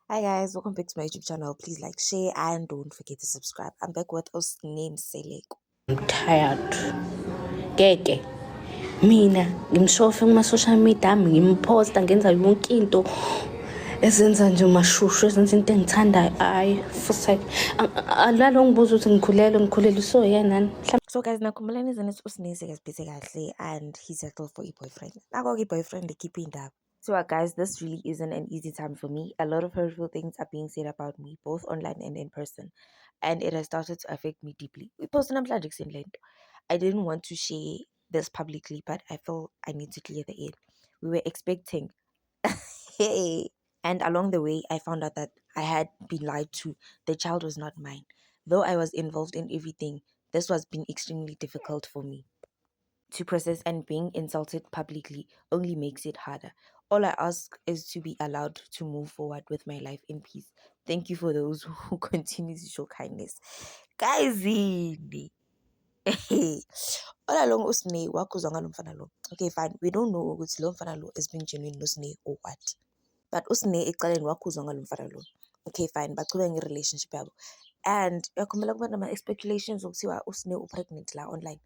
Hi guys, welcome back to my YouTube channel. Please like, share, and don't forget to subscribe. I'm back with us name Seleko. I'm tired. Ngeke mina ngimshofe kuma-social media ami ngimphosta ngenza yonke into ezenza nje umashushu ezenza into engithandayo hayi futhi alalo ngibuza ukuthi ngikhuleliswe yenani. So guys, nakumulani is usinisi kasiphethe kahle and he settled for a boyfriend. Nako boyfriend keep in up. So guys, this really isn't an easy time for me. A lot of hurtful things are being said about me, both online and in person. And it has started to affect me deeply. We posted on Lento. I didn't want to share this publicly, but I felt I need to clear the air. We were expecting. Hey. And along the way, I found out that I had been lied to. The child was not mine. Though I was involved in everything, this was been extremely difficult for me to process, and being insulted publicly only makes it harder. All I ask is to be allowed to move forward with my life in peace. Thank you for those who continue to show kindness. Guys, all along usine wakuzwa ngalo mfana lo. Okay, fine. We don't know ukuthi lo mfana lo is being genuine nosine or what. But usine ecaleni wakuzwa ngalo mfana lo. Okay, fine. Bachubeka nge-relationship yabo. And uyakhumbula kuba nama-speculations okuthiwa usine u-pregnant la online.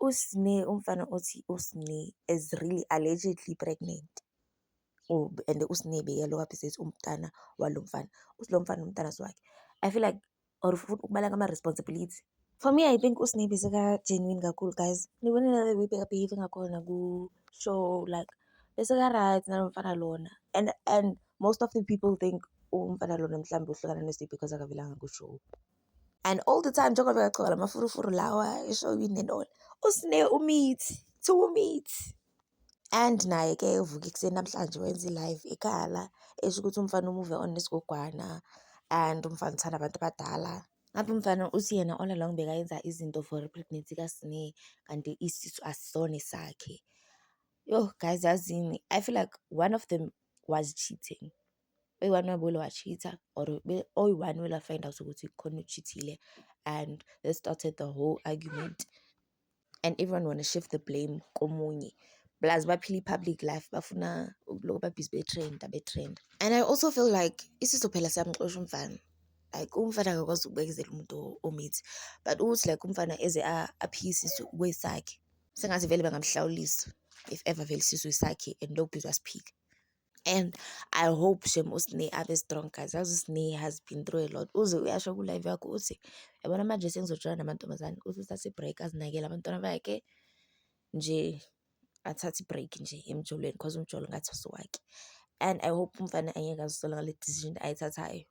Usine umfana othi usine is really allegedly pregnant. Oh, and usine beyelo wapi says umntana walo mfana. Lo mfana umntana swakhe. I feel like or ukubala ama-responsibility. For me, I think usine beseka genuine kakhulu guys. Nibone na the way behave ngakhona ku show like beseka right nalo mfana lona. And most of the people think umfana lona mhlambe uhlukana noSipho because akavelanga ku show. And all the time njengoba bekachokha lamafurufuru lawa eshowini and all. Usine umeet, two meet. And naye ke uvuka ekuseni namhlanje wenza i-live ekhala esho ukuthi umfana umuve on nesigogwana and umfana uthanda abantu abadala. Ngabe umfana uthi yena all along bekayenza izinto for pregnancy kaSine kanti isisu asisona sakhe. Yo guys, yazini, I feel like one of them was cheating. Oyi-one wabo wa-cheat-a or oyi-one will find out ukuthi khona ucheatile, and they started the whole argument and everyone wanna shift the blame komunye. Plus baphila public life bafuna ukuloku babhizi betrend. And I also feel like isizo phela siyamxosha umfana. Like umfana akakwazi ukubekezela umuntu omithi, but ukuthi like umfana eze aphikise isisu kwesakhe sengathi vele bangamhlawulisa if ever vele isisu sakhe and lokubizwa siphika. And I hope Shem usine abe strong guys. As usine has been through a lot. Uze uyasho ku live yakho uthi yabona manje sengizojoyina namantombazane uthi uthathe break azinakele abantwana bakhe nje athathe break nje emjolweni because umjolo ngathi usuwakhe. And I hope umfana angeke azisola ngale decision ayithathayo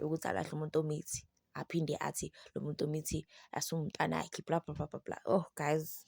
ukuthi alahle umuntu omithi aphinde athi lo muntu omithi asumntana yakhe blah blah blah blah blah. Oh guys,